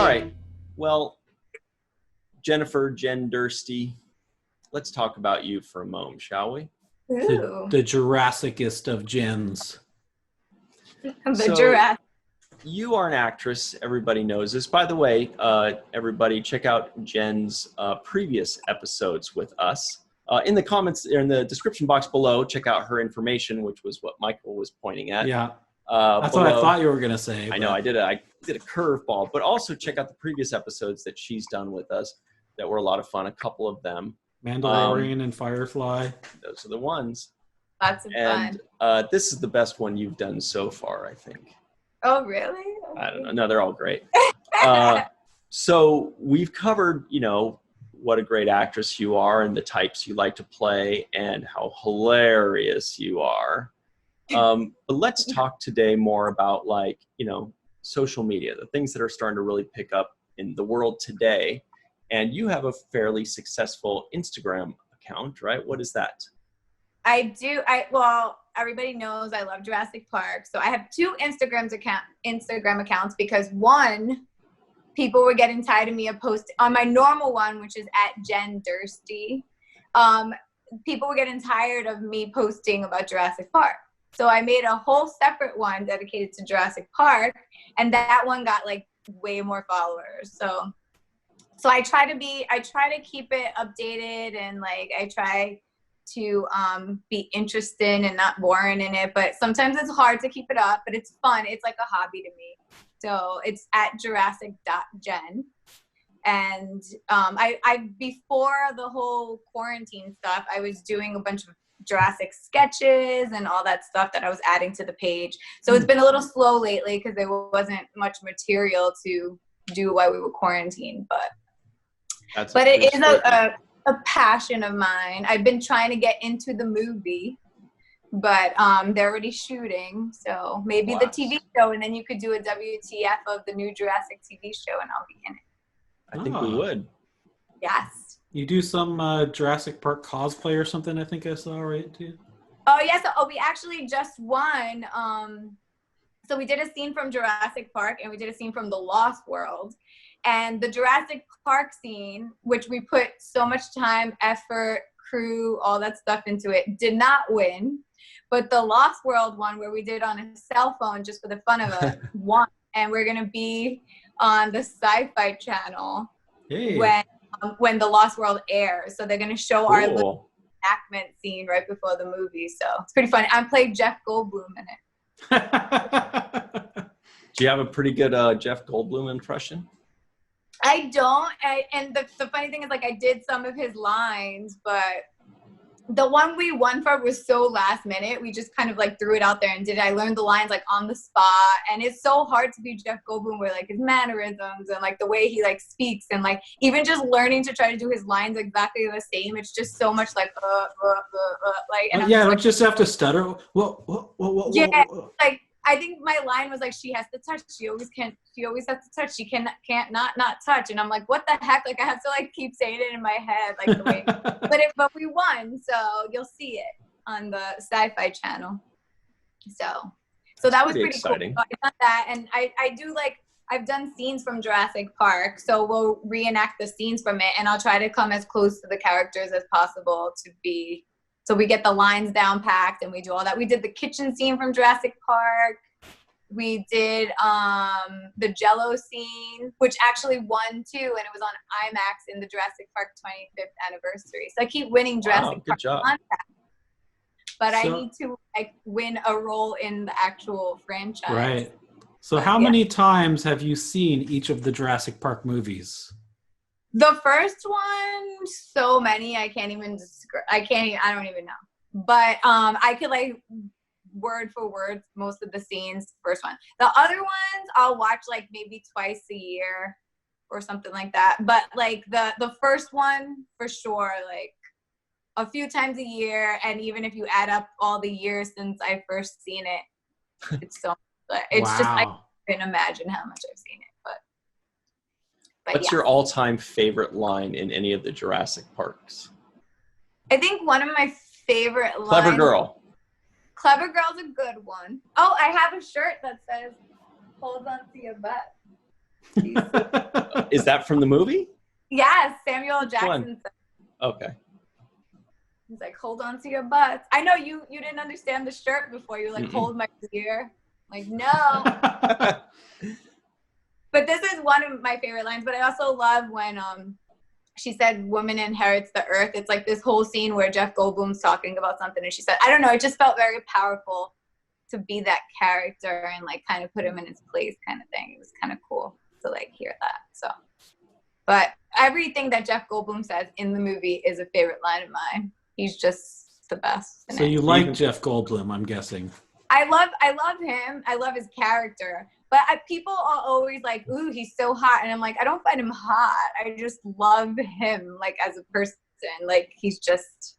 All right. Well, Jennifer, Jen Dursty, let's talk about you for a moment, shall we? The Jurassicist of Jens. So, you are an actress. Everybody knows this. By the way, everybody, check out Jen's previous episodes with us. In the comments, in the description box below, check out her information, which was what Michael was pointing at. Yeah, that's what I thought you were going to say. I know, I did a curveball. But also check out the previous episodes that she's done with us that were a lot of fun, a couple of them. Mandalorian and Firefly. Those are the ones. Lots of fun. And this is the best one you've done so far, I think. Oh, really? Okay. I don't know. No, they're all great. So we've covered, what a great actress you are and the types you like to play and how hilarious you are. But let's talk today more about social media, the things that are starting to really pick up in the world today. And you have a fairly successful Instagram account, right? What is that? I do. Well, everybody knows I love Jurassic Park. So I have two Instagram accounts because one, people were getting tired of me posting on my normal one, which is at Jen Dursty. People were getting tired of me posting about Jurassic Park. So I made a whole separate one dedicated to Jurassic Park, and that one got way more followers. So I try to keep it updated, and I try to be interested and not boring in it, but sometimes it's hard to keep it up, but it's fun. It's like a hobby to me. So it's at jurassic.jen. And I before the whole quarantine stuff, I was doing a bunch of Jurassic sketches and all that stuff that I was adding to the page. So it's been a little slow lately because there wasn't much material to do while we were quarantined, but it is a passion of mine. I've been trying to get into the movie, but they're already shooting, so maybe the TV show, and then you could do a WTF of the new Jurassic TV show, and I'll be in it. I think we would. Yes. You do some Jurassic Park cosplay or something, I think I saw, right, too? Oh, yes. Yeah, we actually just won. So we did a scene from Jurassic Park, and we did a scene from The Lost World. And the Jurassic Park scene, which we put so much time, effort, crew, all that stuff into it, did not win. But the Lost World one, where we did on a cell phone just for the fun of it, won. And we're going to be on the Sci-Fi channel when the Lost World airs. So they're going to show our little reenactment scene right before the movie. So it's pretty funny. I played Jeff Goldblum in it. Do you have a pretty good Jeff Goldblum impression? I don't. And the funny thing is, I did some of his lines, but the one we won for was so last minute. We just kind of threw it out there and did it. I learned the lines on the spot, and it's so hard to be Jeff Goldblum where his mannerisms and the way he speaks, and even just learning to try to do his lines exactly the same. It's just so much and don't just have to stutter. Yeah, I think my line was she has to touch. She always has to touch. She can't not touch. And I'm like, what the heck? I have to keep saying it in my head the way. but we won, so you'll see it on the Sci-Fi channel. So that was pretty exciting. Cool. So I done that, and I do I've done scenes from Jurassic Park, so we'll reenact the scenes from it, and I'll try to come as close to the characters as possible to be. So we get the lines down packed, and we do all that. We did the kitchen scene from Jurassic Park. We did the Jello scene, which actually won too, and it was on IMAX in the Jurassic Park 25th anniversary. So I keep winning Jurassic Park contests, but I need to win a role in the actual franchise. Right. So how many times have you seen each of the Jurassic Park movies? The first one, so many, I can't even describe. I don't even know. But I could word for word most of the scenes, first one. The other ones I'll watch maybe twice a year or something like that. But the first one for sure, a few times a year, and even if you add up all the years since I first seen it, it's so it's just I couldn't imagine how much I've seen it. But what's your all-time favorite line in any of the Jurassic Parks? I think one of my favorite lines. Clever Girl. Clever Girl's a good one. Oh, I have a shirt that says, "Hold on to your butt." Is that from the movie? Yes, Samuel Jackson one? said. Okay. He's like, hold on to your butts. I know you didn't understand the shirt before. You were like, hold my beer. Like, no. But this is one of my favorite lines. But I also love when she said, woman inherits the earth. It's like this whole scene where Jeff Goldblum's talking about something. And she said, I don't know, it just felt very powerful to be that character and like kind of put him in his place kind of thing. It was kind of cool to like hear that. So, but everything that Jeff Goldblum says in the movie is a favorite line of mine. He's just the best. So you like Jeff Goldblum, I'm guessing. I love him. I love his character. But people are always like, ooh, he's so hot. And I'm like, I don't find him hot. I just love him, like, as a person. Like, he's just,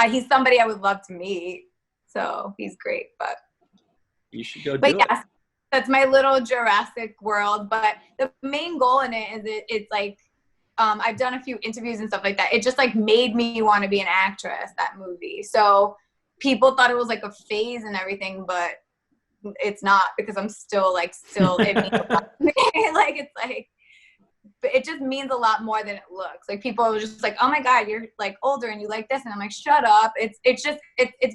he's somebody I would love to meet. So he's great. But you should go do yes, that's my little Jurassic World. But the main goal in it is it's like, I've done a few interviews and stuff like that. It just, like, made me want to be an actress, that movie. So people thought it was, like, a phase and everything, but it's not, because I'm still it means a lot. Like, it's like, but it just means a lot more than it looks. Like, people are just like, oh my God, you're like older and you like this. And I'm like, shut up. It's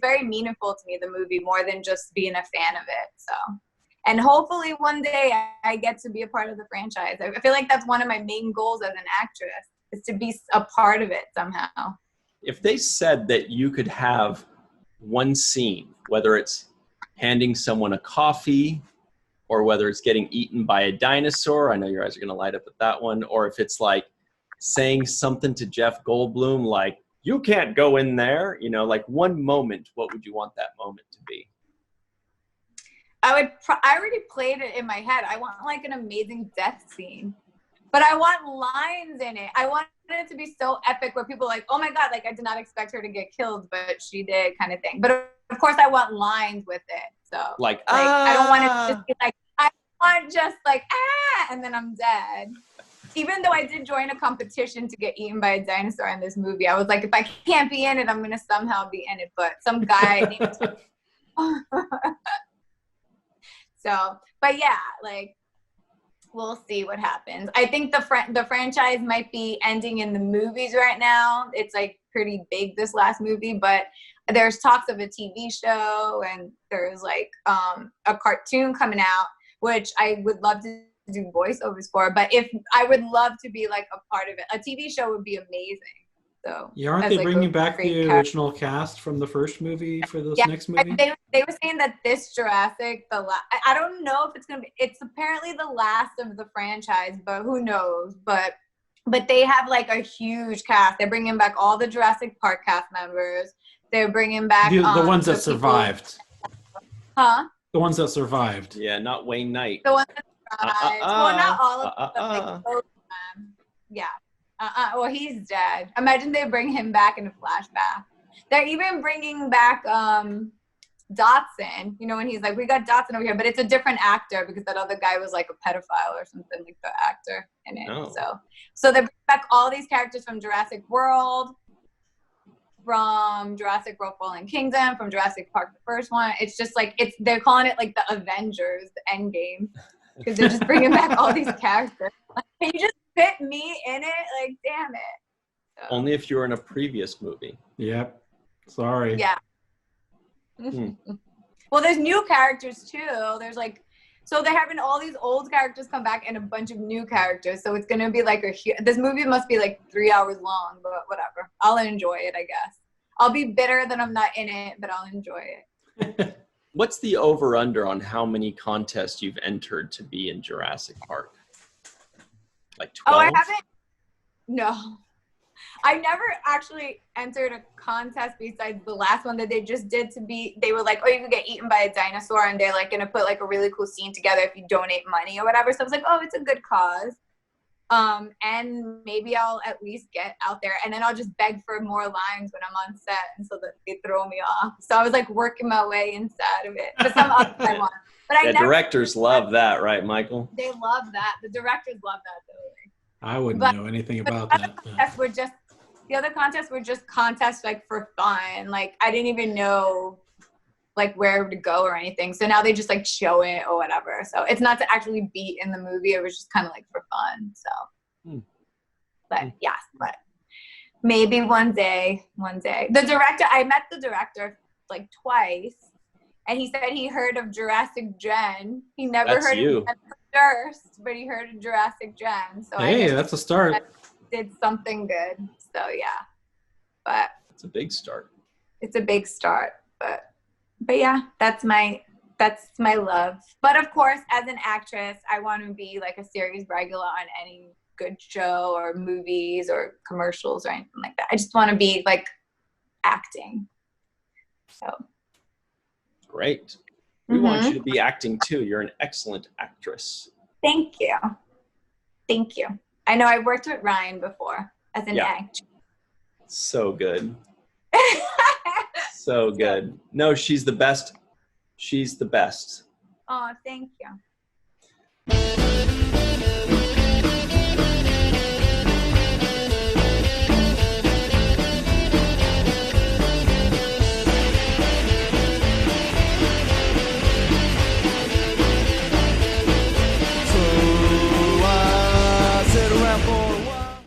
very meaningful to me, the movie, more than just being a fan of it. So, and hopefully one day I get to be a part of the franchise. I feel like that's one of my main goals as an actress, is to be a part of it somehow. If they said that you could have one scene, whether it's handing someone a coffee, or whether it's getting eaten by a dinosaur, I know your eyes are going to light up at that one, or if it's like saying something to Jeff Goldblum, like, you can't go in there, you know, like one moment, what would you want that moment to be? I already played it in my head. I want like an amazing death scene, but I want lines in it. I want it to be so epic where people are like, oh my God, like I did not expect her to get killed, but she did, kind of thing. But of course I want lines with it. So like I don't want it to just be like, I want just like, and then I'm dead. Even though I did join a competition to get eaten by a dinosaur in this movie, I was like, if I can't be in it, I'm going to somehow be in it. But some guy named So, but yeah, like, we'll see what happens. I think the franchise might be ending in the movies right now. It's like pretty big, this last movie, but there's talks of a TV show, and there's like a cartoon coming out, which I would love to do voiceovers for. But if I would love to be like a part of it, a TV show would be amazing. So yeah, aren't they bringing back the original cast from the first movie for this next movie? They were saying that this Jurassic, I don't know if it's gonna be. It's apparently the last of the franchise, but who knows? But they have like a huge cast. They're bringing back all the Jurassic Park cast members. They're bringing back the ones that survived. Huh? The ones that survived. Yeah, not Wayne Knight. The ones that survived. Well, not all of them. Like, both of them. Yeah. Well, he's dead. Imagine they bring him back in a flashback. They're even bringing back Dotson. You know, when he's like, we got Dotson over here, but it's a different actor because that other guy was like a pedophile or something, like the actor in it. Oh. So they bring back all these characters from Jurassic World, from Jurassic World Fallen Kingdom, from Jurassic Park, the first one. It's just like, they're calling it like the Avengers, the Endgame, because they're just bringing back all these characters. Like, can you just fit me in it? Like, damn it. So. Only if you were in a previous movie. Yep. Sorry. Yeah. Well, there's new characters too. There's like, so they're having all these old characters come back and a bunch of new characters. So it's going to be like this movie must be like 3 hours long, but whatever. I'll enjoy it, I guess. I'll be bitter that I'm not in it, but I'll enjoy it. What's the over-under on how many contests you've entered to be in Jurassic Park? Like 12? Oh, I haven't. No. I never actually entered a contest besides the last one that they just did they were like, oh, you can get eaten by a dinosaur, and they're like going to put like a really cool scene together if you donate money or whatever. So I was like, oh, it's a good cause. And maybe I'll at least get out there, and then I'll just beg for more lines when I'm on set, and so that they throw me off. So I was like working my way inside of it. But some others I want. But yeah, directors love that, right, Michael? They love that. The directors love that, though. I wouldn't know anything about that. The other contests were just contests like for fun. Like I didn't even know like where to go or anything. So now they just like show it or whatever. So it's not to actually be in the movie. It was just kind of like for fun. So, but yes, but maybe one day. The director, I met the director like twice, and he said he heard of Jurassic Jen. He never heard of Durst, but he heard of Jurassic Jen. So hey, that's a start. Did something good. So yeah, but it's a big start. It's a big start, but yeah, that's my love. But of course, as an actress, I want to be like a series regular on any good show or movies or commercials or anything like that. I just want to be like acting. So great. We want you to be acting too. You're an excellent actress. Thank you. Thank you. I know I worked with Ryan before as an actor. So good. So good. No, she's the best. She's the best. Oh, thank you.